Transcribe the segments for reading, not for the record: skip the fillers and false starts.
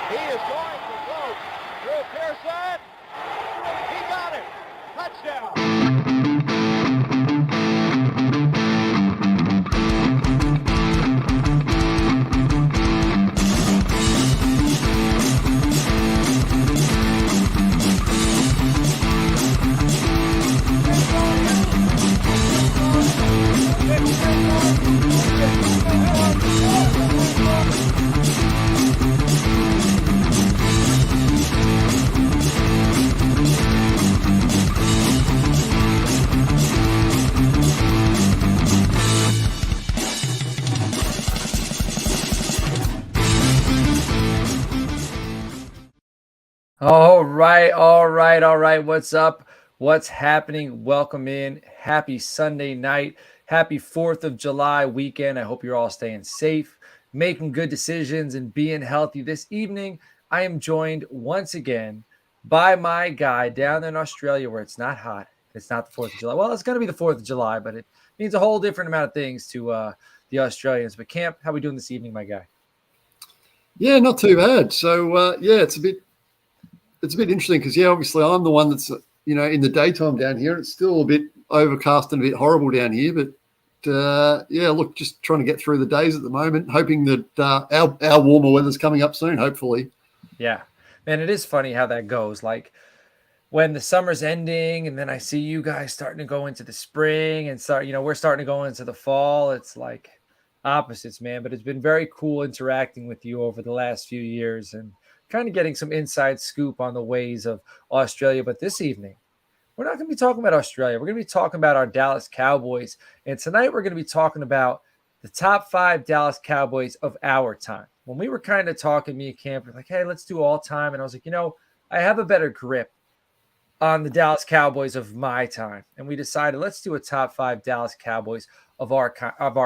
He is going for broke. Drew Pearson. He got it. Touchdown. All right. What's up? What's happening? Welcome in. Happy Sunday night. Happy 4th of July weekend. I hope you're all staying safe, making good decisions, and being healthy. This evening, I am joined once again by my guy down in Australia where it's not hot. It's not the 4th of July. Well, it's going to be the 4th of July, but it means a whole different amount of things to the Australians. But Camp, how are we doing this evening, my guy? Yeah, not too bad. So, it's a bit interesting because, obviously I'm the one that's, in the daytime down here. It's still a bit overcast and a bit horrible down here. But, look, just trying to get through the days at the moment, hoping that our warmer weather's coming up soon, hopefully. Yeah, man, it is funny how that goes. Like when the summer's ending and then I see you guys starting to go into the spring and we're starting to go into the fall. It's like opposites, man. But it's been very cool interacting with you over the last few years and kind of getting some inside scoop on the ways of Australia. But this evening, we're not going to be talking about Australia. We're going to be talking about our Dallas Cowboys. And tonight we're going to be talking about the top 5 Dallas Cowboys of our time. When we were kind of talking, me and Camp, we're like, hey, let's do all time. And I was like, I have a better grip on the Dallas Cowboys of my time. And we decided, let's do a top 5 Dallas Cowboys of our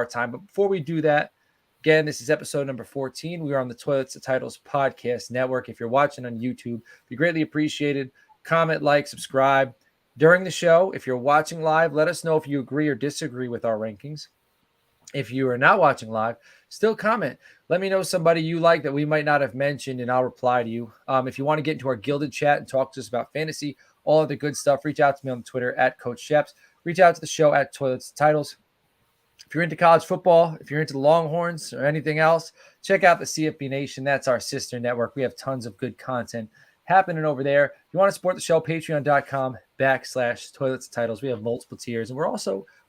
time. But before we do that, again, this is episode number 14. We are on the Toilets to Titles podcast network. If you're watching on YouTube, be greatly appreciated. Comment, like, subscribe. During the show, if you're watching live, let us know if you agree or disagree with our rankings. If you are not watching live, still comment. Let me know somebody you like that we might not have mentioned, and I'll reply to you. If you want to get into our Gilded chat and talk to us about fantasy, all of the good stuff, reach out to me on Twitter at Coach Sheps. Reach out to the show at Toilets to Titles. If you're into college football, if you're into the Longhorns or anything else, check out the CFB Nation. That's our sister network. We have tons of good content happening over there. If you want to support the show, patreon.com/Toilets Titles. We have multiple tiers. And we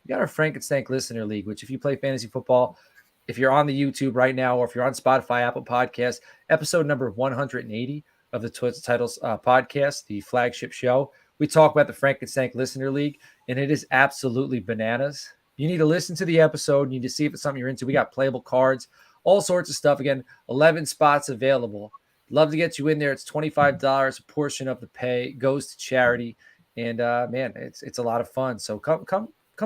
got our Frankenstein Listener League, which if you play fantasy football, if you're on the YouTube right now, or if you're on Spotify, Apple Podcasts, episode number 180 of the Toilets Titles podcast, the flagship show, we talk about the Frankenstein Listener League, and it is absolutely bananas. You need to listen to the episode. You need to see if it's something you're into. We got playable cards, all sorts of stuff. Again, 11 spots available. Love to get you in there. It's $25. A portion of the pay goes to charity. And, man, it's a lot of fun. So come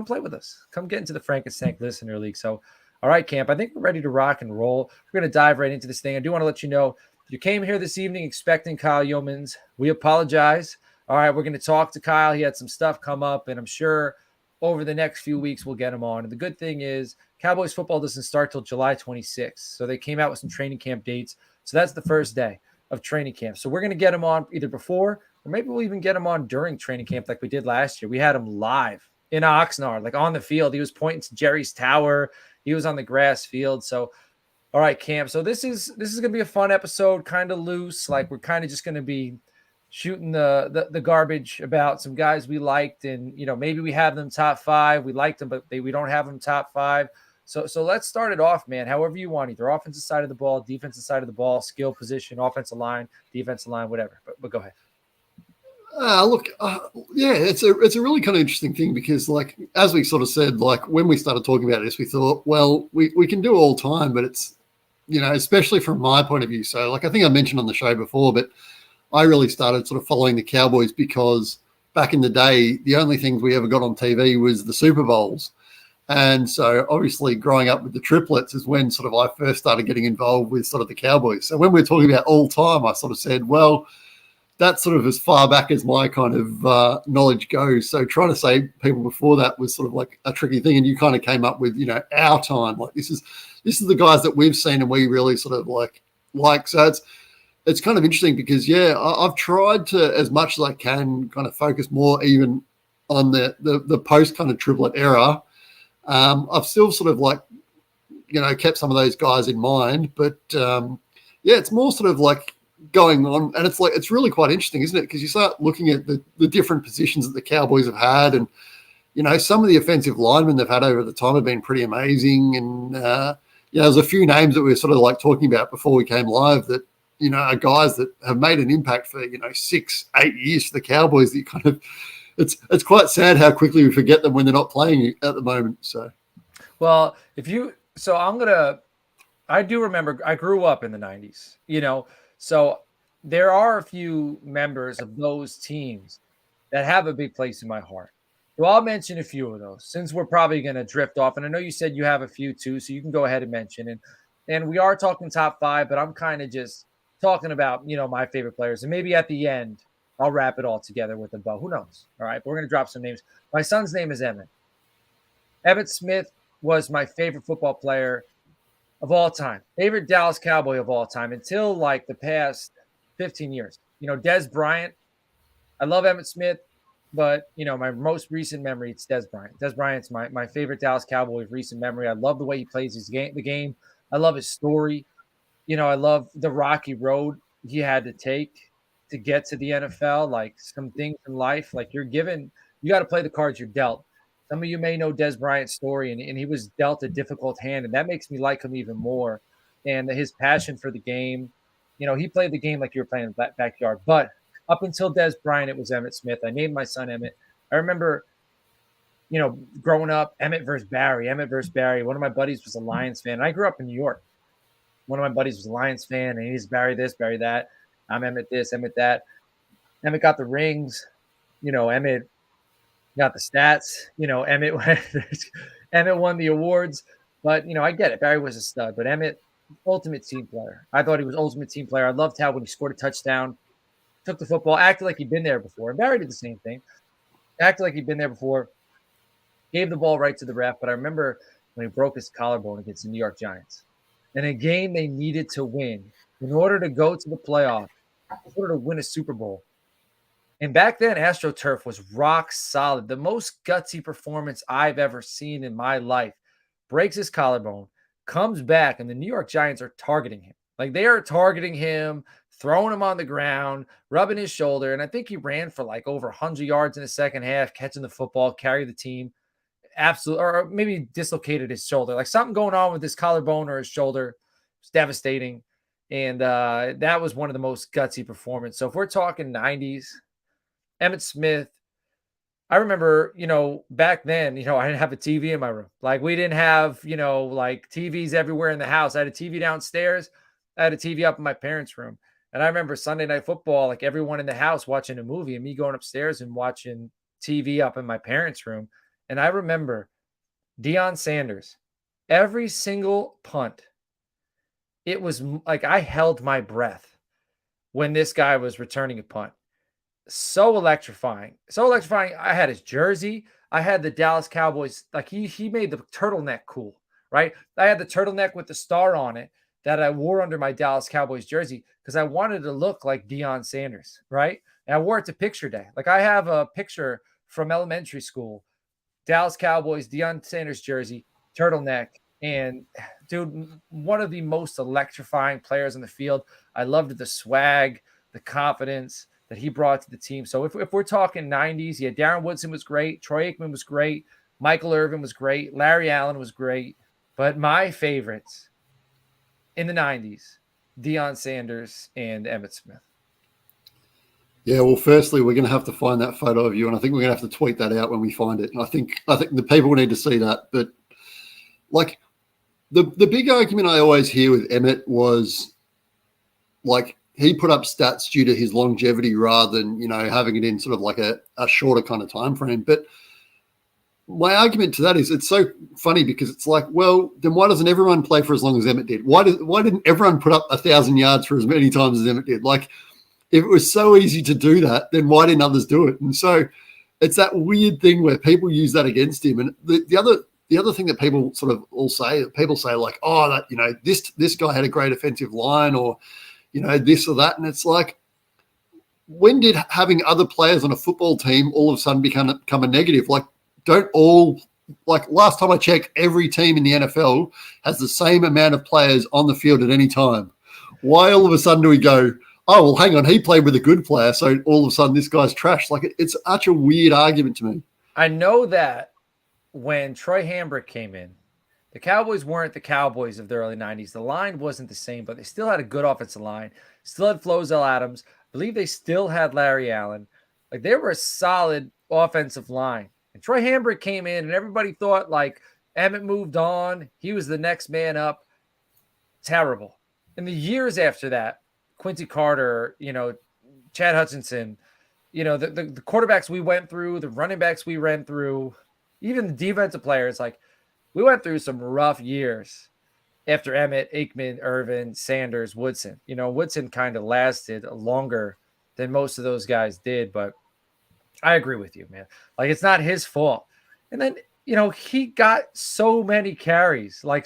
play with us. Come get into the Frankenstein Listener League. So, all right, Camp, I think we're ready to rock and roll. We're going to dive right into this thing. I do want to let you know, you came here this evening expecting Kyle Yeomans. We apologize. All right, we're going to talk to Kyle. He had some stuff come up, and I'm sure over the next few weeks we'll get him on. And the good thing is Cowboys football doesn't start till July 26th. So they came out with some training camp dates. So that's the first day of training camp. So we're going to get him on either before, or maybe we'll even get him on during training camp like we did last year. We had him live in Oxnard, like on the field. He was pointing to Jerry's Tower. He was on the grass field. So, all right, Camp. So this is going to be a fun episode, kind of loose. Like we're kind of just going to be shooting the garbage about some guys we liked, and maybe we have them top 5. We liked them, but we don't have them top 5. So let's start it off, man. However you want, either offensive side of the ball, defensive side of the ball, skill position, offensive line, defensive line, whatever. But go ahead. It's a really kind of interesting thing because, like, as we sort of said, like when we started talking about this, we thought, well, we can do all time, but it's, especially from my point of view. So, like, I think I mentioned on the show before, but I really started sort of following the Cowboys because back in the day, the only things we ever got on TV was the Super Bowls. And so obviously growing up with the triplets is when sort of I first started getting involved with sort of the Cowboys. So when we're talking about all time, I sort of said, well, that's sort of as far back as my kind of knowledge goes. So trying to say people before that was sort of like a tricky thing. And you kind of came up with, our time. Like this is the guys that we've seen and we really sort of like. So it's kind of interesting because, I've tried to, as much as I can, kind of focus more even on the post kind of triplet era. I've still sort of like, kept some of those guys in mind, but it's more sort of like going on, and it's really quite interesting, isn't it? Because you start looking at the different positions that the Cowboys have had, and some of the offensive linemen they've had over the time have been pretty amazing, and there's a few names that we were sort of like talking about before we came live that are guys that have made an impact for 6-8 years for the Cowboys. That you kind of it's quite sad how quickly we forget them when they're not playing at the moment. So, well, I do remember I grew up in the 90s, so there are a few members of those teams that have a big place in my heart. So I'll mention a few of those since we're probably going to drift off. And I know you said you have a few too, so you can go ahead and mention. And we are talking top 5, but I'm kind of just talking about, my favorite players. And maybe at the end, I'll wrap it all together with a bow. Who knows? All right, but we're going to drop some names. My son's name is Emmett. Emmitt Smith was my favorite football player of all time, favorite Dallas Cowboy of all time until like the past 15 years. Dez Bryant. I love Emmitt Smith, but my most recent memory, it's Dez Bryant. Dez Bryant's my favorite Dallas Cowboy of recent memory. I love the way he plays the game. I love his story. I love the rocky road he had to take to get to the NFL. Like some things in life, like you got to play the cards you're dealt. Some of you may know Dez Bryant's story, and he was dealt a difficult hand, and that makes me like him even more. And his passion for the game, he played the game like you were playing in the backyard. But up until Dez Bryant, it was Emmitt Smith. I named my son Emmett. I remember, growing up, Emmett versus Barry. One of my buddies was a Lions fan. I grew up in New York. One of my buddies was a Lions fan, and he's Barry this, Barry that. I'm Emmett this, Emmett that. Emmett got the rings. Emmett got the stats. Emmett won the awards. But, I get it. Barry was a stud. But Emmett, ultimate team player. I thought he was ultimate team player. I loved how when he scored a touchdown, took the football, acted like he'd been there before. And Barry did the same thing. Acted like he'd been there before. Gave the ball right to the ref. But I remember when he broke his collarbone against the New York Giants. In a game they needed to win in order to go to the playoff, in order to win a Super Bowl. And back then, AstroTurf was rock solid. The most gutsy performance I've ever seen in my life. Breaks his collarbone, comes back, and the New York Giants are targeting him. Like they are targeting him, throwing him on the ground, rubbing his shoulder. And I think he ran for like over 100 yards in the second half, catching the football, carried the team. Absolutely, or maybe dislocated his shoulder. Like something going on with his collarbone or his shoulder. It's devastating. And that was one of the most gutsy performances. So if we're talking 90s, Emmitt Smith, I remember, back then, I didn't have a TV in my room. Like we didn't have, like TVs everywhere in the house. I had a TV downstairs. I had a TV up in my parents' room. And I remember Sunday Night Football, like everyone in the house watching a movie and me going upstairs and watching TV up in my parents' room. And I remember Deion Sanders, every single punt, it was like I held my breath when this guy was returning a punt. So electrifying. I had his jersey. I had the Dallas Cowboys. Like he made the turtleneck cool, right? I had the turtleneck with the star on it that I wore under my Dallas Cowboys jersey because I wanted to look like Deion Sanders, right? And I wore it to picture day. Like I have a picture from elementary school, Dallas Cowboys, Deion Sanders jersey, turtleneck. And dude, one of the most electrifying players on the field. I loved the swag, the confidence that he brought to the team. So if we're talking 90s, yeah, Darren Woodson was great. Troy Aikman was great. Michael Irvin was great. Larry Allen was great. But my favorites in the 90s, Deion Sanders and Emmitt Smith. Yeah, well, firstly, we're going to have to find that photo of you, and I think we're going to have to tweet that out when we find it. And I think the people need to see that. But like the big argument I always hear with Emmett was like he put up stats due to his longevity rather than having it in sort of like a shorter kind of time frame. But my argument to that is it's so funny because it's like, well, then why doesn't everyone play for as long as Emmett did? Why didn't everyone put up 1,000 yards for as many times as Emmett did? Like, if it was so easy to do that, then why didn't others do it? And so it's that weird thing where people use that against him. And the other thing that people sort of all say, people say like, oh, that this guy had a great offensive line, or this or that. And it's like, when did having other players on a football team all of a sudden become a negative? Like, last time I checked, every team in the NFL has the same amount of players on the field at any time. Why all of a sudden do we go, oh, well, hang on, he played with a good player, so all of a sudden this guy's trash? Like, it's such a weird argument to me. I know that when Troy Hambrick came in, the Cowboys weren't the Cowboys of the early 90s. The line wasn't the same, but they still had a good offensive line, still had Flozell Adams. I believe they still had Larry Allen. Like, they were a solid offensive line. And Troy Hambrick came in, and everybody thought, like, Emmett moved on. He was the next man up. Terrible. In the years after that, Quincy Carter, Chad Hutchinson, the quarterbacks we went through, the running backs we ran through, even the defensive players, like, we went through some rough years after Emmett, Aikman, Irvin, Sanders, Woodson. Woodson kind of lasted longer than most of those guys did, but I agree with you, man. Like, it's not his fault. And then, he got so many carries, and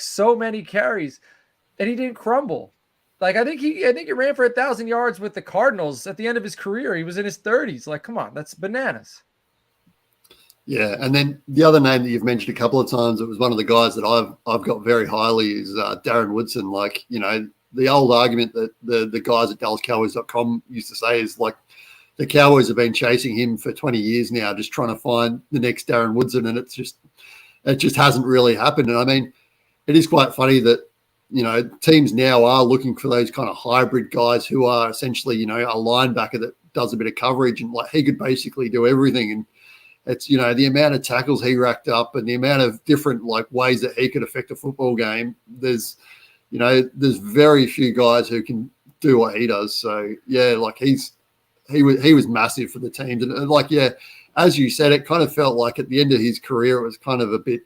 he didn't crumble. Like, I think he ran for 1,000 yards with the Cardinals at the end of his career. He was in his 30s. Like, come on, that's bananas. Yeah, and then the other name that you've mentioned a couple of times, it was one of the guys that I've got very highly, is Darren Woodson. Like, the old argument that the guys at DallasCowboys.com used to say is, like, the Cowboys have been chasing him for 20 years now, just trying to find the next Darren Woodson, and it just hasn't really happened. And I mean, it is quite funny that, teams now are looking for those kind of hybrid guys who are essentially, a linebacker that does a bit of coverage, and like, he could basically do everything. And it's, the amount of tackles he racked up and the amount of different, like, ways that he could affect a football game. There's very few guys who can do what he does. So yeah, like, he was massive for the teams. And like, yeah, as you said, it kind of felt like at the end of his career, it was kind of a bit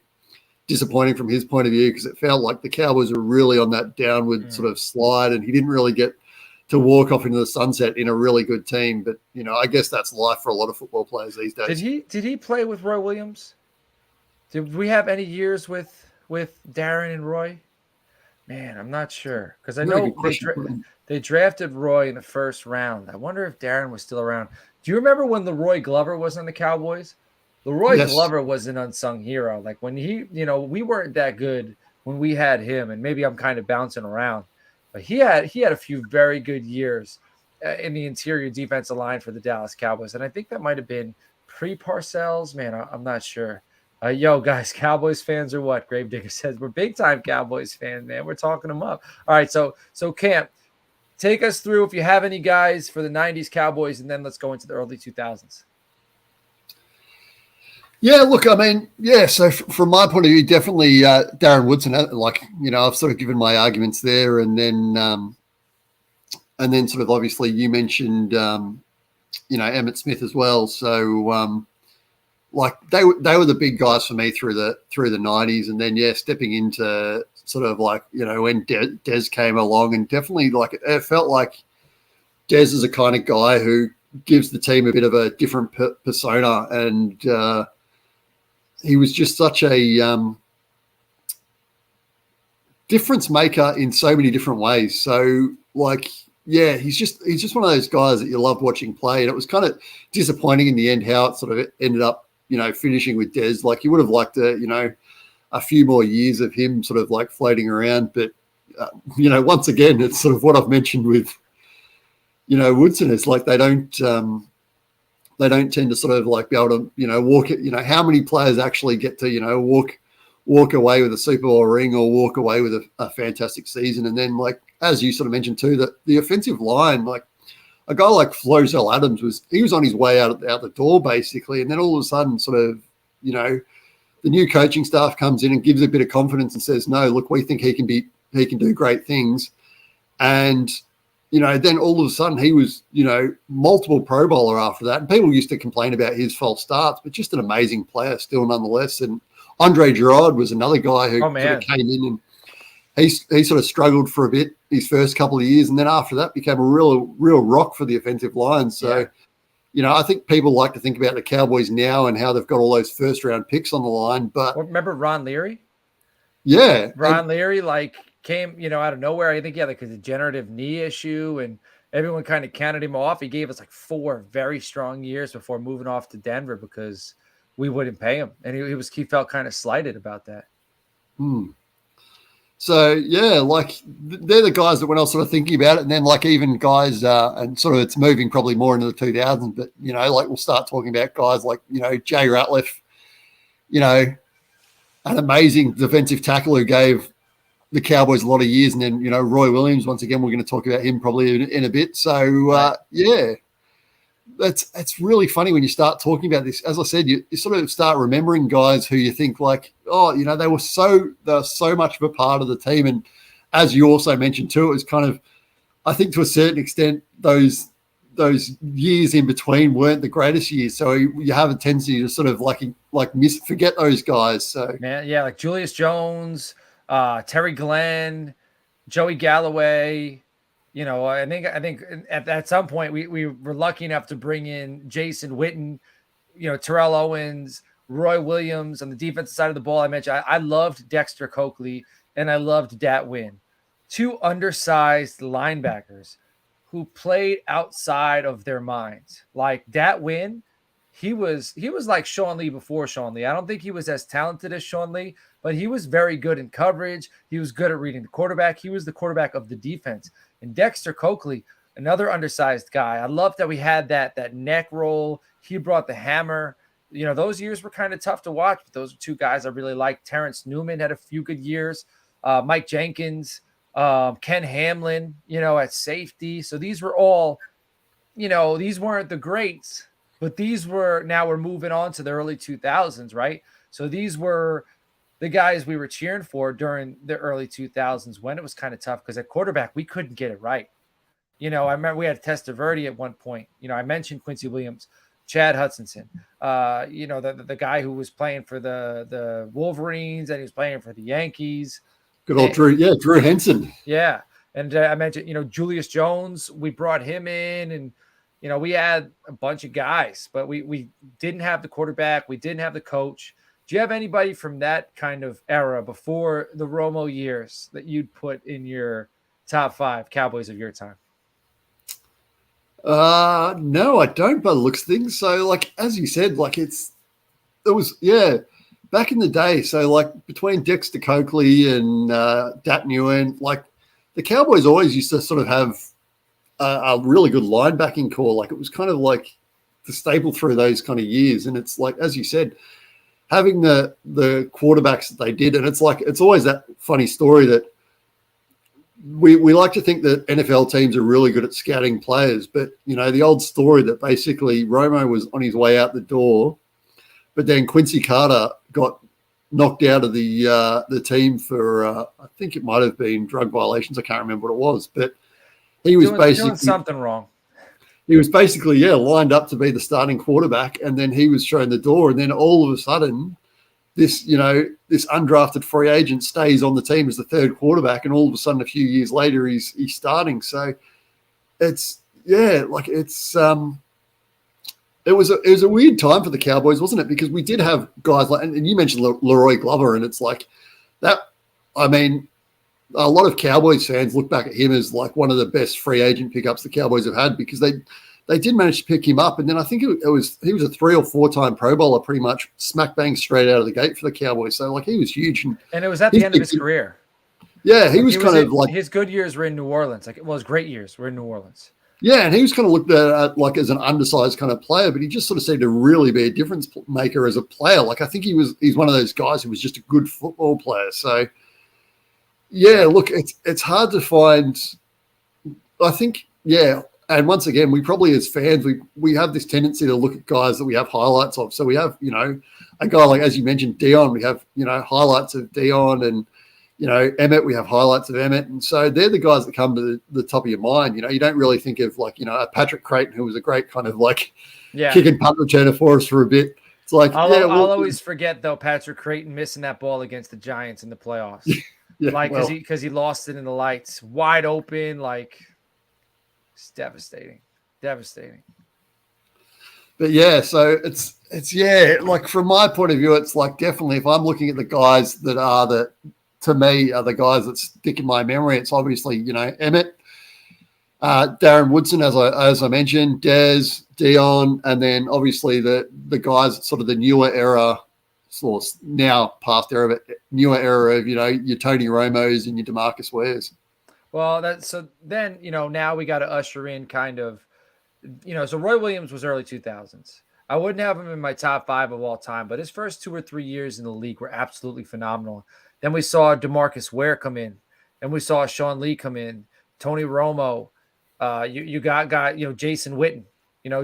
disappointing from his point of view, because it felt like the Cowboys were really on that downward sort of slide, and he didn't really get to walk off into the sunset in a really good team. But, I guess that's life for a lot of football players these days. Did he play with Roy Williams? Did we have any years with Darren and Roy? Man, I'm not sure, because I know they drafted Roy in the first round. I wonder if Darren was still around. Do you remember when Leroy Glover was on the Cowboys? Leroy Glover was an unsung hero. Like, when he, we weren't that good when we had him, and maybe I'm kind of bouncing around, but he had a few very good years in the interior defensive line for the Dallas Cowboys, and I think that might have been pre-Parcells. Man, I'm not sure. Yo, guys, Cowboys fans or what? Gravedigger says we're big-time Cowboys fans, man. We're talking them up. All right, so Camp, take us through if you have any guys for the 90s Cowboys, and then let's go into the early 2000s. Yeah, look, I mean, yeah, so from my point of view, definitely Darren Woodson. Like, I've sort of given my arguments there, and then sort of obviously you mentioned, Emmitt Smith as well. So, like, they were the big guys for me through the 90s, and then stepping into sort of like, when Dez came along, and definitely, like, it felt like Dez is a kind of guy who gives the team a bit of a different persona, and he was just such a difference maker in so many different ways. So, like, yeah, he's just one of those guys that you love watching play. And it was kind of disappointing in the end how it sort of ended up, finishing with Dez. Like, you would have liked a few more years of him sort of like floating around. But, once again, it's sort of what I've mentioned with, Woodson. It's like they don't tend to sort of like be able to, walk it, how many players actually get to, walk away with a Super Bowl ring or walk away with a fantastic season. And then, like, as you sort of mentioned too, that the offensive line, like a guy like Flozell Adams was on his way out the door basically. And then all of a sudden sort of, the new coaching staff comes in and gives a bit of confidence and says, no, look, we think he can do great things. And, then all of a sudden he was, multiple Pro Bowler after that. And people used to complain about his false starts, but just an amazing player still nonetheless. And Andre Gerard was another guy who sort of came in, and he sort of struggled for a bit his first couple of years. And then after that became a real rock for the offensive line. So, I think people like to think about the Cowboys now and how they've got all those first round picks on the line. But remember Ron Leary? Yeah. Ron Leary, like, came, out of nowhere. I think he had like a degenerative knee issue, and everyone kind of counted him off. He gave us like 4 very strong years before moving off to Denver because we wouldn't pay him, and he felt kind of slighted about that. So yeah, like they're the guys that when I was sort of thinking about it, and then like even guys, and sort of it's moving probably more into the 2000s, but like we'll start talking about guys like Jay Ratliff, an amazing defensive tackle who gave the Cowboys a lot of years, and then Roy Williams. Once again, we're going to talk about him probably in a bit. So yeah. That's really funny when you start talking about this. As I said, you sort of start remembering guys who you think like, they were so much of a part of the team. And as you also mentioned too, it was kind of, I think to a certain extent, those years in between weren't the greatest years. So you have a tendency to sort of forget those guys. So yeah, like Julius Jones, Terry Glenn, Joey Galloway. I think at some point we were lucky enough to bring in Jason Witten, Terrell Owens, Roy Williams on the defensive side of the ball. I mentioned I loved Dexter Coakley and I loved Dat Wynn, 2 undersized linebackers who played outside of their minds. Like Dat Wynn, he was like Sean Lee before Sean Lee. I don't think he was as talented as Sean Lee, but he was very good in coverage. He was good at reading the quarterback. He was the quarterback of the defense. And Dexter Coakley, another undersized guy. I love that we had that neck roll. He brought the hammer. Those years were kind of tough to watch, but those are 2 guys I really liked. Terrence Newman had a few good years. Mike Jenkins, Ken Hamlin, at safety. So these were all, these weren't the greats, but now we're moving on to the early 2000s, right? So these were the guys we were cheering for during the early 2000s when it was kind of tough because at quarterback, we couldn't get it right. I remember we had Testaverde at one point. I mentioned Quincy Williams, Chad Hutchinson, the guy who was playing for the Wolverines and he was playing for the Yankees. Good old Drew Henson. Yeah. And I mentioned, Julius Jones, we brought him in and, we had a bunch of guys, but we didn't have the quarterback. We didn't have the coach. Do you have anybody from that kind of era before the Romo years that you'd put in your top 5 Cowboys of your time? No, I don't, by the looks of things. So, like, as you said, like back in the day. So, like, between Dexter Coakley and Dat Nguyen, like, the Cowboys always used to sort of have a really good linebacking core. Like, it was kind of like the staple through those kind of years. And it's like, as you said, having the quarterbacks that they did, and it's like it's always that funny story that we like to think that NFL teams are really good at scouting players, but the old story that basically Romo was on his way out the door, but then Quincy Carter got knocked out of the team for I think it might have been drug violations. I can't remember what it was, but he was basically doing something wrong. He was basically, lined up to be the starting quarterback, and then he was shown the door, and then all of a sudden, this undrafted free agent stays on the team as the 3rd quarterback, and all of a sudden, a few years later, he's starting. So it was a weird time for the Cowboys, wasn't it? Because we did have guys like, and you mentioned Leroy Glover, and it's like that. I mean, a lot of Cowboys fans look back at him as like one of the best free agent pickups the Cowboys have had because they did manage to pick him up. And then I think he was a 3 or 4 time Pro Bowler pretty much smack bang straight out of the gate for the Cowboys. So like he was huge. And it was at the end of his career. Yeah, he was like his good years were in New Orleans. Like, well, his great years were in New Orleans. Yeah, and he was kind of looked at like as an undersized kind of player, but he just sort of seemed to really be a difference maker as a player. Like I think he's one of those guys who was just a good football player. So yeah, look, it's hard to find. I think, and once again, we probably as fans, we have this tendency to look at guys that we have highlights of. So we have, a guy like, as you mentioned, Dion, we have, highlights of Dion, and, Emmett, we have highlights of Emmett. And so they're the guys that come to the top of your mind. You don't really think of like, a Patrick Creighton, who was a great kind of like kick and punt returner for us for a bit. It's like, I'll always forget though, Patrick Creighton missing that ball against the Giants in the playoffs. Because he lost it in the lights, wide open, like it's devastating. But yeah, so it's like from my point of view, it's like definitely if I'm looking at the guys that are to me are the guys that stick in my memory. It's obviously, Emmett, Darren Woodson, as I mentioned, Dez, Dion, and then obviously the guys, sort of the newer era, sort of now past era, but newer era of, your Tony Romos and your DeMarcus Wares. Well, then, now we got to usher in kind of, so Roy Williams was early 2000s. I wouldn't have him in my top 5 of all time, but his first 2 or 3 years in the league were absolutely phenomenal. Then we saw DeMarcus Ware come in, and we saw Sean Lee come in, Tony Romo. You got Jason Witten.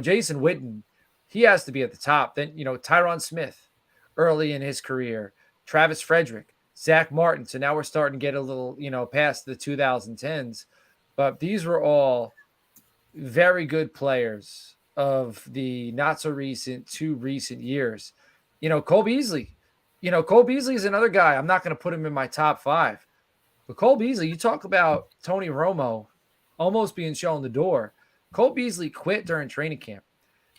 Jason Witten, he has to be at the top. Then, Tyron Smith early in his career, Travis Frederick, Zach Martin. So now we're starting to get a little, past the 2010s. But these were all very good players of the not so recent to recent years. Cole Beasley. Cole Beasley is another guy. I'm not going to put him in my top 5. But Cole Beasley, you talk about Tony Romo almost being shown the door. Cole Beasley quit during training camp.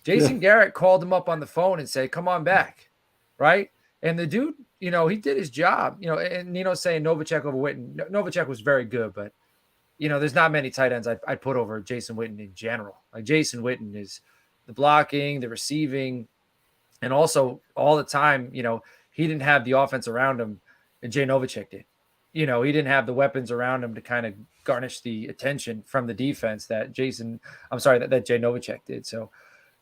Jason Garrett called him up on the phone and said, come on back, right? And the dude, he did his job, and saying Novacek over Witten. Novacek was very good, but, there's not many tight ends I'd put over Jason Witten in general. Like Jason Witten is the blocking, the receiving, and also all the time, he didn't have the offense around him, and Jay Novacek did. He didn't have the weapons around him to kind of garnish the attention from the defense that Jay Novacek did. So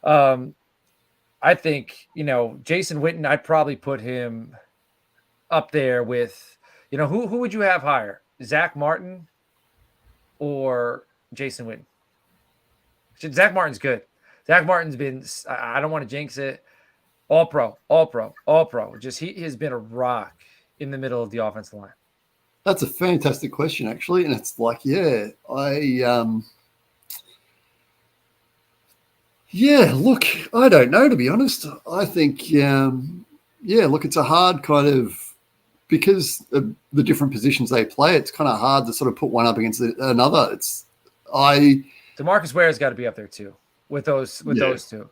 I think, Jason Witten, I'd probably put him up there with, who would you have higher? Zach Martin or Jason Witten? Zach Martin's good. Zach Martin's been, I don't want to jinx it, all pro. Just he has been a rock in the middle of the offensive line. That's a fantastic question, actually. And it's like, look, I don't know, to be honest. I think, look, it's a hard kind of, because of the different positions they play, it's kind of hard to sort of put one up against another. DeMarcus Ware's got to be up there too with those two.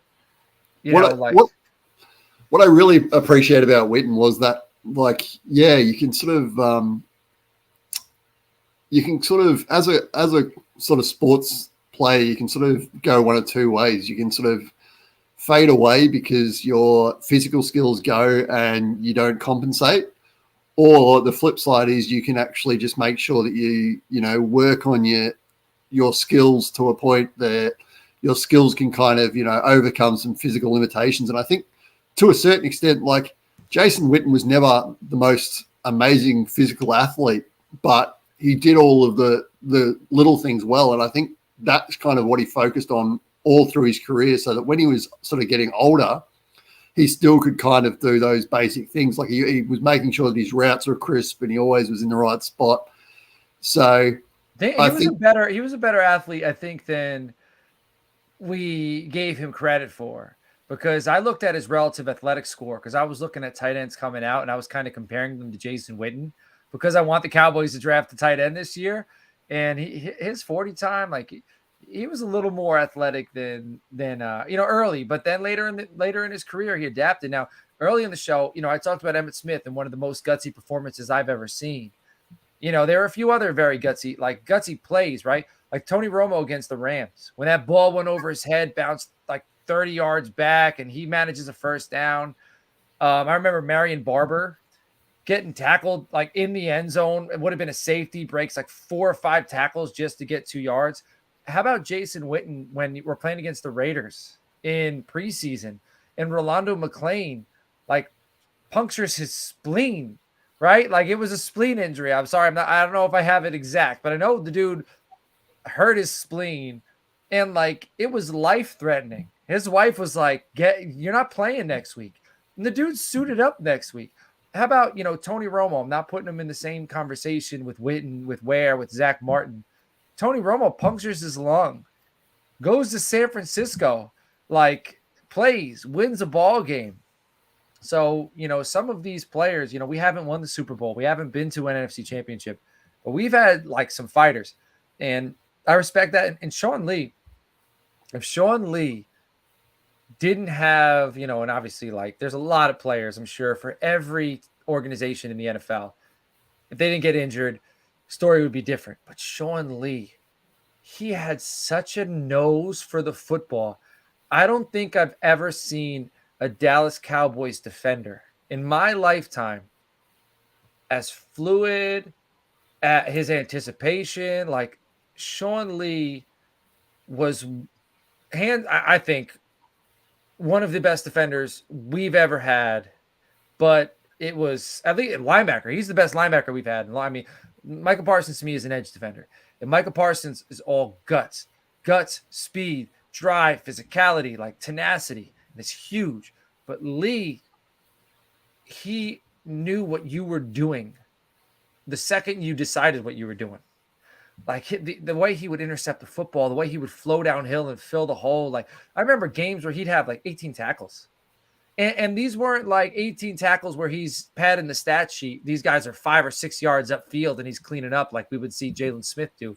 What I really appreciate about Witten was that, you can sort of, as a sort of sports player, you can sort of go one of 2 ways. You can sort of fade away because your physical skills go and you don't compensate. Or the flip side is you can actually just make sure that you work on your skills to a point that your skills can kind of, overcome some physical limitations. And I think to a certain extent, like Jason Witten was never the most amazing physical athlete, but he did all of the little things well. And I think that's kind of what he focused on all through his career, so that when he was sort of getting older, he still could kind of do those basic things. Like he was making sure that his routes were crisp and he always was in the right spot. So he was a better athlete, I think, than we gave him credit for, because I looked at his relative athletic score, because I was looking at tight ends coming out and I was kind of comparing them to Jason Witten, because I want the Cowboys to draft a tight end this year. And his 40 time, like he was a little more athletic than early, but then later in his career, he adapted. Now, early in the show, I talked about Emmitt Smith and one of the most gutsy performances I've ever seen. There are a few other very gutsy plays, right? Like Tony Romo against the Rams, when that ball went over his head, bounced like 30 yards back, and he manages a first down. I remember Marion Barber getting tackled like in the end zone. It would have been a safety, breaks like 4 or 5 tackles just to get 2 yards. How about Jason Witten when we're playing against the Raiders in preseason and Rolando McClain like punctures his spleen, right? Like it was a spleen injury. I'm sorry. I don't know if I have it exact, but I know the dude hurt his spleen and like it was life threatening. His wife was like, you're not playing next week. And the dude suited up next week. How about, Tony Romo? I'm not putting him in the same conversation with Witten, with Ware, with Zach Martin. Tony Romo punctures his lung, goes to San Francisco, like plays, wins a ball game. So, some of these players, we haven't won the Super Bowl. We haven't been to an NFC championship, but we've had like some fighters, and I respect that. And Sean Lee, if Sean Lee didn't have, and obviously like there's a lot of players, I'm sure, for every organization in the NFL. if they didn't get injured, story would be different. But Sean Lee, he had such a nose for the football. I don't think I've ever seen a Dallas Cowboys defender in my lifetime as fluid at his anticipation. Like Sean Lee was I think one of the best defenders we've ever had, but it was at least linebacker. He's the best linebacker we've had. I mean, Michael Parsons to me is an edge defender, and Michael Parsons is all guts, speed, drive, physicality, like tenacity, and it's huge. But Lee, he knew what you were doing the second you decided what you were doing. Like the way he would intercept the football, the way he would flow downhill and fill the hole. Like I remember games where he'd have like 18 tackles. And these weren't like 18 tackles where he's padding the stat sheet. These guys are 5 or 6 yards upfield and he's cleaning up like we would see Jalen Smith do.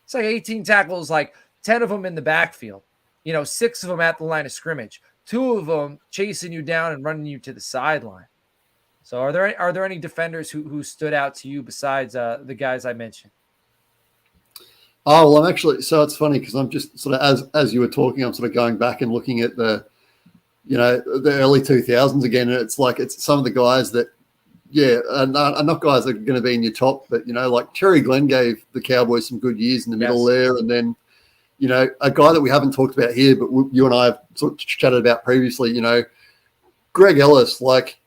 It's like 18 tackles, like 10 of them in the backfield, 6 of them at the line of scrimmage, 2 of them chasing you down and running you to the sideline. So are there any defenders who stood out to you besides the guys I mentioned? Oh, well, I'm actually, so it's funny because I'm just sort of, as you were talking, I'm sort of going back and looking at the early 2000s again. And it's like, it's some of the guys that, are not guys that are going to be in your top, but, like Terry Glenn gave the Cowboys some good years in the middle there. And then, a guy that we haven't talked about here, but you and I have sort of chatted about previously, Greg Ellis. Like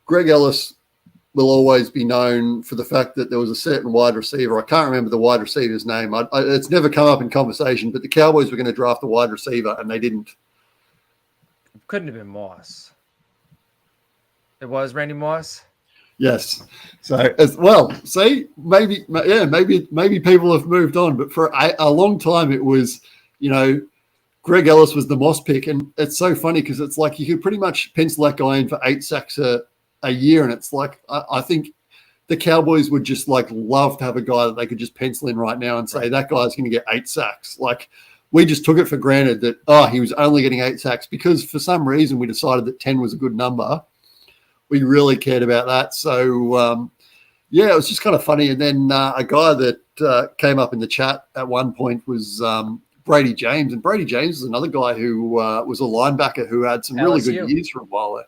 Greg Ellis will always be known for the fact that there was a certain wide receiver. I can't remember the wide receiver's name. It's never come up in conversation, but the Cowboys were going to draft a wide receiver and they didn't. It couldn't have been Moss. It was Randy Moss? Yes. So as well, see, maybe people have moved on, but for a long time it was, Greg Ellis was the Moss pick. And it's so funny because it's like you could pretty much pencil that guy in for 8 sacks a year. And it's like, I think the Cowboys would just like love to have a guy that they could just pencil in right now and say that guy's going to get 8 sacks. Like we just took it for granted that, he was only getting 8 sacks because for some reason we decided that 10 was a good number. We really cared about that. So, it was just kind of funny. And then a guy that came up in the chat at one point was Brady James. And Brady James is another guy who was a linebacker who had some really good years for a while there.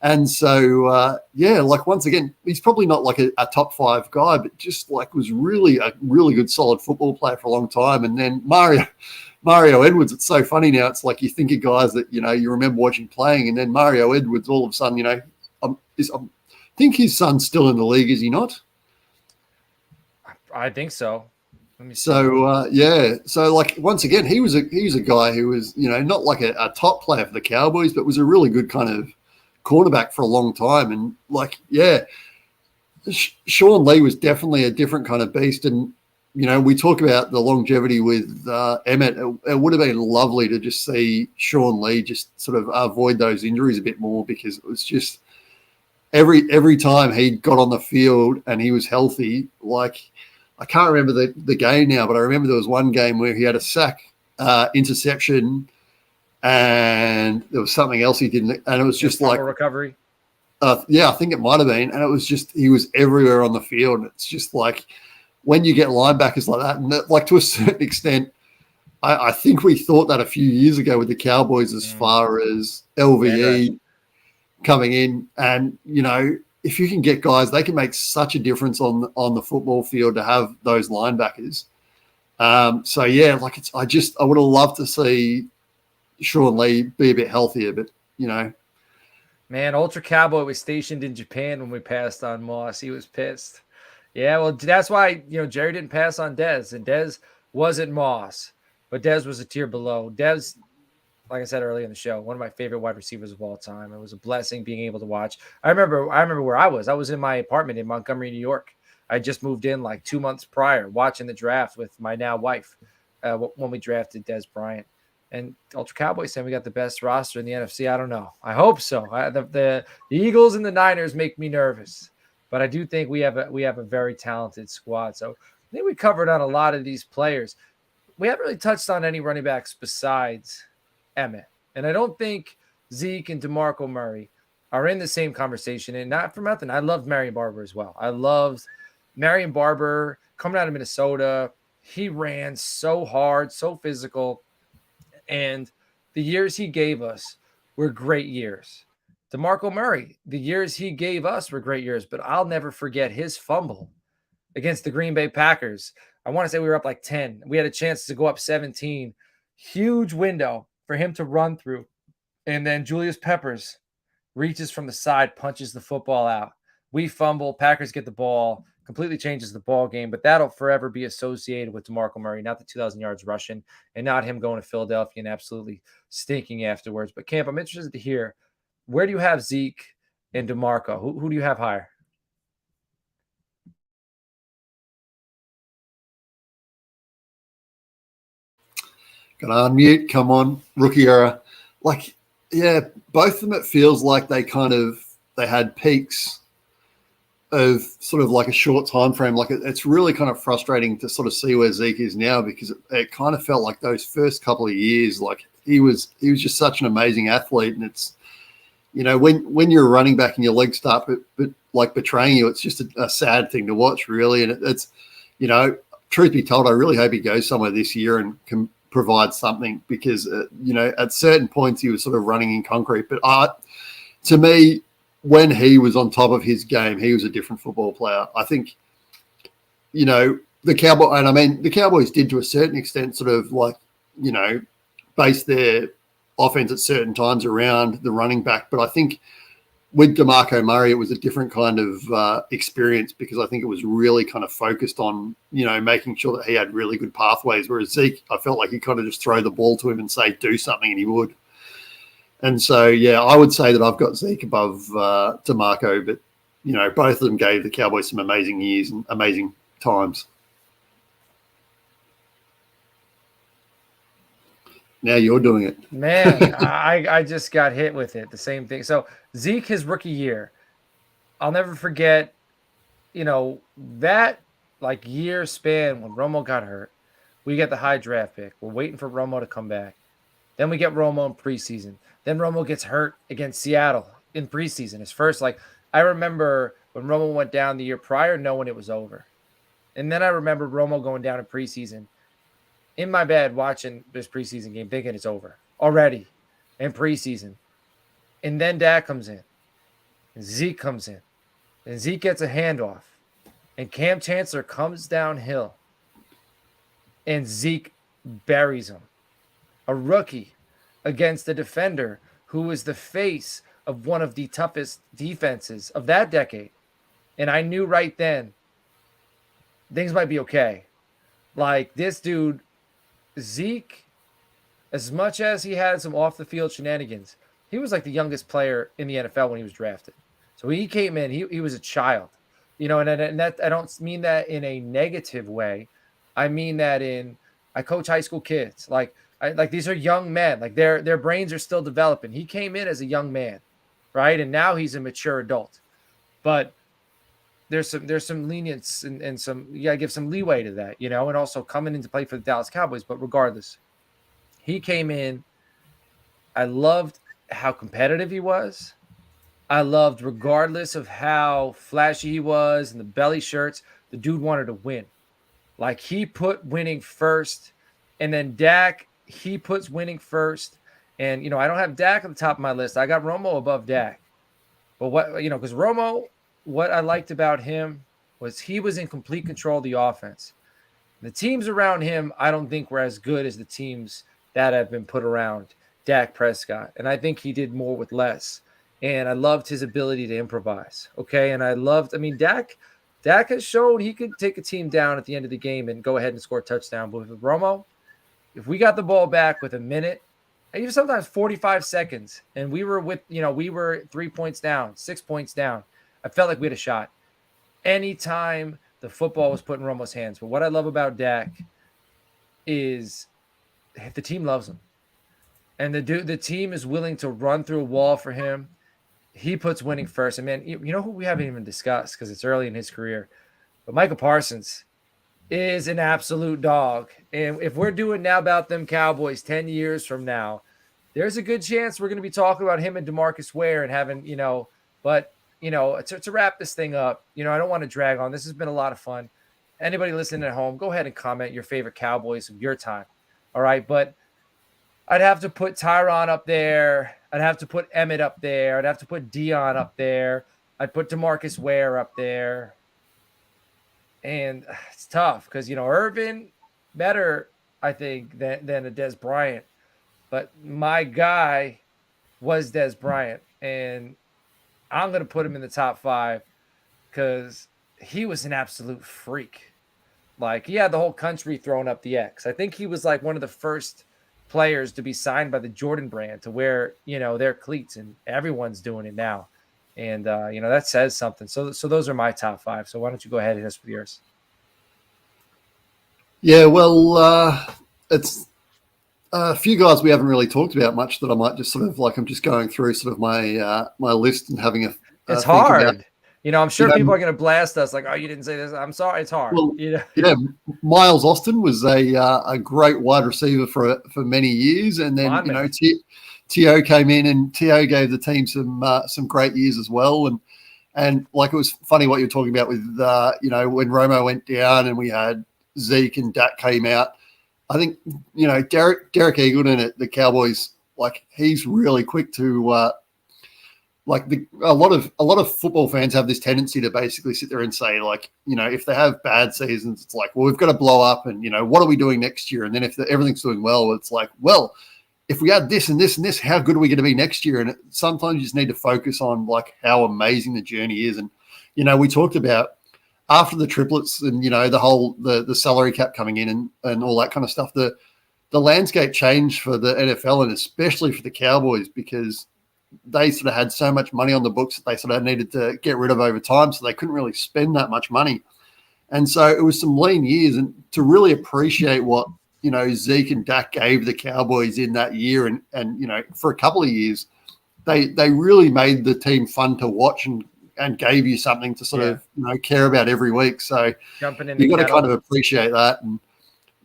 And so, like once again, he's probably not like a top 5 guy, but just like was really a really good, solid football player for a long time. And then Mario Edwards, it's so funny now. It's like you think of guys that, you remember watching playing, and then Mario Edwards all of a sudden, I think his son's still in the league, is he not? I think so. Let me see. So, so like once again, he was a guy who was, not like a top player for the Cowboys, but was a really good kind of cornerback for a long time. And like, Sean Lee was definitely a different kind of beast. And, we talk about the longevity with Emmett. It would have been lovely to just see Sean Lee just sort of avoid those injuries a bit more, because it was just every time he got on the field and he was healthy, like I can't remember the game now, but I remember there was one game where he had a sack, interception, and there was something else he didn't, and it was just like recovery. I think it might have been, and it was just he was everywhere on the field. And it's just like when you get linebackers like that, and that, like to a certain extent, I think we thought that a few years ago with the Cowboys as far as LVE coming in, and if you can get guys, they can make such a difference on the football field to have those linebackers. I would have loved to see Sean Lee be a bit healthier, but Man, Ultra Cowboy was stationed in Japan when we passed on Moss. He was pissed. Yeah, well, that's why Jerry didn't pass on Dez, and Dez wasn't Moss, but Dez was a tier below. Dez, like I said earlier in the show, one of my favorite wide receivers of all time. It was a blessing being able to watch. I remember where I was. I was in my apartment in Montgomery, New York. I just moved in like 2 months prior, watching the draft with my now wife when we drafted Dez Bryant. And Ultra Cowboys saying we got the best roster in the NFC. I don't know. I hope so. The Eagles and the Niners make me nervous, but I do think we have a very talented squad. So I think we covered on a lot of these players. We haven't really touched on any running backs besides Emmett. And I don't think Zeke and DeMarco Murray are in the same conversation. And not for nothing, I loved Marion Barber as well. I loved Marion Barber coming out of Minnesota, he ran so hard, so physical. And the years he gave us were great years. DeMarco Murray, the years he gave us were great years, but I'll never forget his fumble against the Green Bay Packers. I want to say we were up like 10. We had a chance to go up 17. Huge window for him to run through. And then Julius Peppers reaches from the side, punches the football out. We fumble, Packers get the ball, completely changes the ball game, but that'll forever be associated with DeMarco Murray, not the 2,000 yards rushing and not him going to Philadelphia and absolutely stinking afterwards. But Camp, I'm interested to hear, where do you have Zeke and DeMarco? Who do you have higher? Got to unmute. Come on. Rookie era. Like, yeah, both of them, it feels like they had peaks of sort of like a short time frame. Like it's really kind of frustrating to sort of see where Zeke is now, because it kind of felt like those first couple of years, like he was just such an amazing athlete. And it's, when you're a running back and your legs start but like betraying you, it's just a sad thing to watch, really. And it's, truth be told, I really hope he goes somewhere this year and can provide something, because, at certain points he was sort of running in concrete. But to me, when he was on top of his game, he was a different football player. I think, the Cowboys did to a certain extent sort of like, base their offense at certain times around the running back. But I think with DeMarco Murray, it was a different kind of experience, because I think it was really kind of focused on, making sure that he had really good pathways. Whereas Zeke, I felt like he kind of just throw the ball to him and say, do something, and he would. And so, yeah, I would say that I've got Zeke above DeMarco, but, both of them gave the Cowboys some amazing years and amazing times. Now you're doing it. Man, I just got hit with it. The same thing. So Zeke, his rookie year, I'll never forget, that like year span when Romo got hurt. We get the high draft pick. We're waiting for Romo to come back. Then we get Romo in preseason. Then Romo gets hurt against Seattle in preseason. His first, I remember when Romo went down the year prior, knowing it was over. And then I remember Romo going down in preseason. In my bed watching this preseason game, thinking it's over already in preseason. And then Dak comes in. And Zeke comes in. And Zeke gets a handoff. And Cam Chancellor comes downhill. And Zeke buries him. A rookie against a defender who was the face of one of the toughest defenses of that decade. And I knew right then things might be okay. Like this dude, Zeke, as much as he had some off-the-field shenanigans, he was like the youngest player in the NFL when he was drafted. So he came in, he was a child. And that I don't mean that in a negative way. I mean that I coach high school kids. Like these are young men. Like their brains are still developing. He came in as a young man, right? And now he's a mature adult. But there's some lenience and some, you gotta give some leeway to that, and also coming in to play for the Dallas Cowboys. But regardless, he came in. I loved how competitive he was. I loved, regardless of how flashy he was and the belly shirts, the dude wanted to win. Like he put winning first, and then Dak, he puts winning first. And I don't have Dak at the top of my list. I got Romo above Dak. But because Romo, what I liked about him was he was in complete control of the offense. The teams around him, I don't think were as good as the teams that have been put around Dak Prescott. And I think he did more with less. And I loved his ability to improvise. Okay. And Dak has shown he could take a team down at the end of the game and go ahead and score a touchdown. But with Romo, if we got the ball back with a minute, even sometimes 45 seconds, and we were 3 points down, 6 points down, I felt like we had a shot. Anytime the football was put in Romo's hands. But what I love about Dak is the team loves him. And the team is willing to run through a wall for him. He puts winning first. And, man, who we haven't even discussed because it's early in his career. But Michael Parsons is an absolute dog. And if we're doing Now About Them Cowboys 10 years from now, there's a good chance we're going to be talking about him and DeMarcus Ware and having, but, to wrap this thing up, I don't want to drag on. This has been a lot of fun. Anybody listening at home, go ahead and comment your favorite Cowboys of your time. All right. But I'd have to put Tyron up there. I'd have to put Emmett up there. I'd have to put Dion up there. I'd put DeMarcus Ware up there. And it's tough because, Irvin better, I think, than a Dez Bryant. But my guy was Dez Bryant. And I'm going to put him in the top 5 because he was an absolute freak. Like, he had the whole country throwing up the X. I think he was like one of the first players to be signed by the Jordan brand to wear, their cleats, and everyone's doing it now. And, that says something. So those are my top 5. So why don't you go ahead and hit us with yours? Yeah, well, it's a few guys we haven't really talked about much that I might just sort of like, I'm just going through sort of my my list and having a it's hard. I'm sure people are going to blast us like, oh, you didn't say this. I'm sorry. It's hard. Well, yeah, Miles Austin was a great wide receiver for many years. And then, T.O. came in, and T.O. gave the team some great years as well. And like, it was funny what you're talking about with, when Romo went down and we had Zeke and Dak came out. I think, Derek Eagleton at the Cowboys, like, he's really quick to, a lot of football fans have this tendency to basically sit there and say, like, if they have bad seasons, it's like, well, we've got to blow up, and what are we doing next year? And then if everything's doing well, it's like, well, if we had this and this and this, how good are we going to be next year? And sometimes you just need to focus on like how amazing the journey is. And we talked about after the triplets and the whole the salary cap coming in and all that kind of stuff, the landscape changed for the NFL and especially for the Cowboys, because they sort of had so much money on the books that they sort of needed to get rid of over time, so they couldn't really spend that much money. And so it was some lean years, and to really appreciate what Zeke and Dak gave the Cowboys in that year, and for a couple of years, they really made the team fun to watch and gave you something to sort of care about every week. So you got to kind of appreciate that. And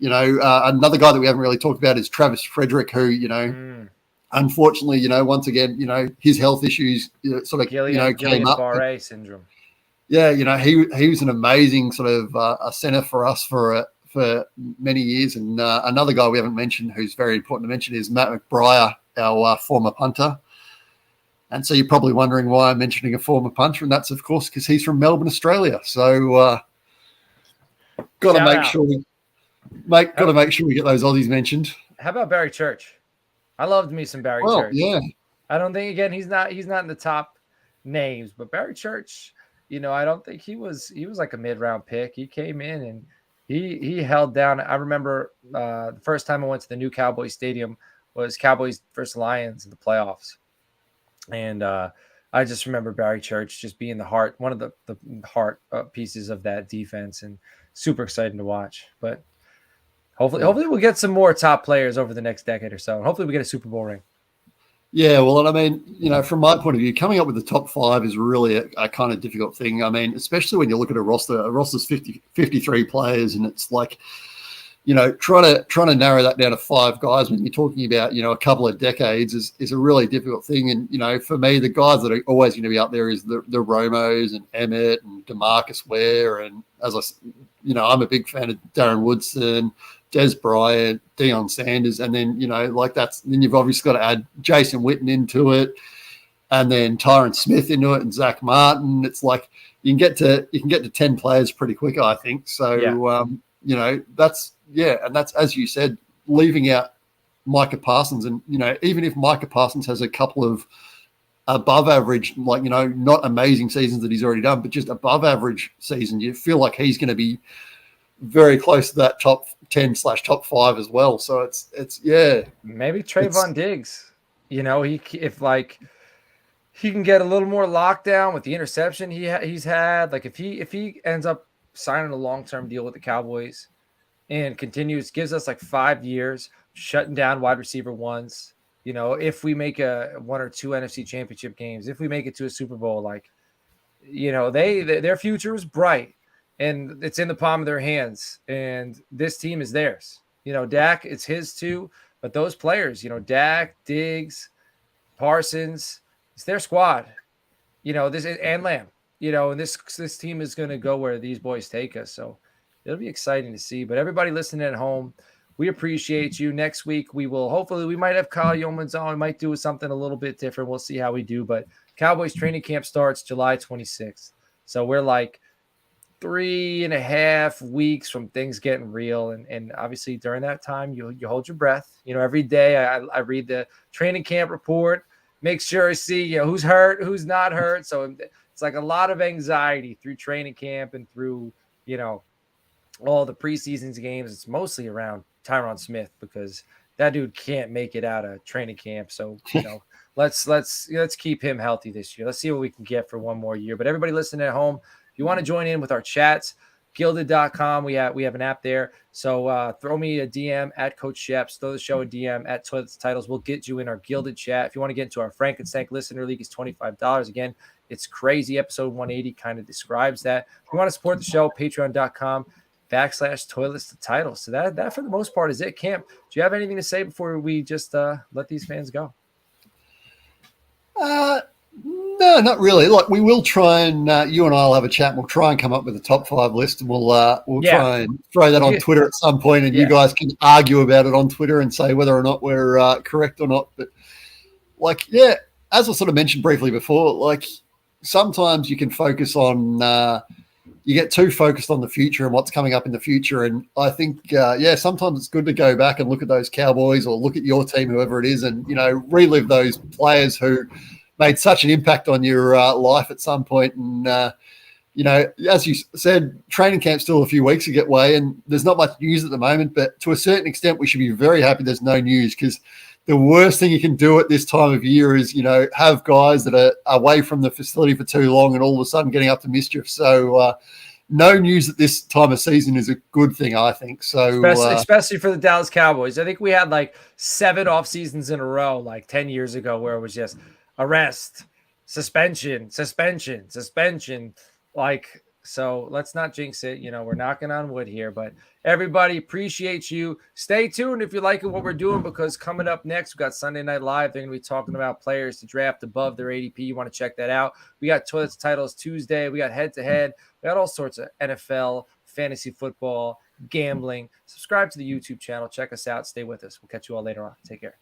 another guy that we haven't really talked about is Travis Frederick, who unfortunately, once again, his health issues sort of came up. Guillain-Barré syndrome. Yeah, he was an amazing sort of a center for us for many years. And another guy we haven't mentioned who's very important to mention is Matt McBriar, our former punter. And so you're probably wondering why I'm mentioning a former punter, and that's, of course, because he's from Melbourne, Australia. So got to make sure we get those Aussies mentioned. How about Barry Church? I loved me some Barry Church. Yeah. I don't think, again, he's not in the top names, but Barry Church, I don't think he was like a mid-round pick. He came in and he held down. I remember the first time I went to the new Cowboys Stadium was Cowboys versus Lions in the playoffs. And I just remember Barry Church just being one of the heart pieces of that defense, and super exciting to watch. But hopefully we'll get some more top players over the next decade or so. And hopefully we get a Super Bowl ring. Yeah, well, and I mean, from my point of view, coming up with the top 5 is really a kind of difficult thing. I mean, especially when you look at a roster's 53 players, and it's like, trying to narrow that down to 5 guys when you're talking about, a couple of decades is a really difficult thing. And, for me, the guys that are always going to be up there is the Romos and Emmett and DeMarcus Ware. And I'm a big fan of Darren Woodson, Dez Bryant, Deion Sanders. And then, then you've obviously got to add Jason Witten into it, and then Tyron Smith into it, and Zach Martin. It's like you can get to 10 players pretty quick, I think. So, that's, as you said, leaving out Micah Parsons. And, even if Micah Parsons has a couple of above average, not amazing seasons that he's already done, but just above average season, you feel like he's going to be very close to that top 10/top 5 as well. So it's maybe Trayvon Diggs, he can get a little more lockdown with the interception he's had. Like if he ends up signing a long-term deal with the Cowboys and gives us like 5 years shutting down wide receiver ones, if we make a 1 or 2 NFC championship games, if we make it to a Super Bowl, their future is bright and it's in the palm of their hands, and this team is theirs. Dak, it's his too, but those players, Dak, Diggs, Parsons, it's their squad. this and Lamb, and this team is going to go where these boys take us. So it'll be exciting to see. But everybody listening at home, we appreciate you. Next week, we might have Kyle Yeomans on. We might do something a little bit different. We'll see how we do. But Cowboys training camp starts July 26th. So we're like 3.5 weeks from things getting real. And obviously during that time, you hold your breath. Every day I read the training camp report, make sure I see, who's hurt, who's not hurt. So it's like a lot of anxiety through training camp and through, all the preseason games. It's mostly around Tyron Smith because that dude can't make it out of training camp. So, let's keep him healthy this year. Let's see what we can get for one more year. But everybody listening at home, if you want to join in with our chats, gilded.com, we have an app there. So throw me a DM at Coach Sheps, throw the show a DM at Toilets Titles. We'll get you in our gilded chat. If you want to get into our Frank and Stank Listener League, it's $25. Again, it's crazy. Episode 180 kind of describes that. If you want to support the show, patreon.com/Toilets to Titles. So that for the most part is it. Camp, do you have anything to say before we just let these fans go? No, not really. Look, we will try and you and I'll have a chat. And we'll try and come up with a top 5 list, and we'll try and throw that on Twitter at some point, and you guys can argue about it on Twitter and say whether or not we're correct or not. But as I sort of mentioned briefly before, sometimes you can focus on you get too focused on the future and what's coming up in the future. And I think, sometimes it's good to go back and look at those Cowboys or look at your team, whoever it is, and, relive those players who made such an impact on your life at some point. And, as you said, training camp's still a few weeks away and there's not much news at the moment, but to a certain extent, we should be very happy there's no news, because the worst thing you can do at this time of year is, have guys that are away from the facility for too long and all of a sudden getting up to mischief. So no news at this time of season is a good thing, I think. So especially for the Dallas Cowboys. I think we had 7 off seasons in a row, 10 years ago, where it was just arrest, suspension. So let's not jinx it. We're knocking on wood here, but everybody, appreciate you. Stay tuned if you're liking what we're doing, because coming up next, we've got Sunday Night Live. They're going to be talking about players to draft above their ADP. You want to check that out. We got Toilets Titles Tuesday. We got head to head. We got all sorts of NFL, fantasy football, gambling. Subscribe to the YouTube channel. Check us out. Stay with us. We'll catch you all later on. Take care.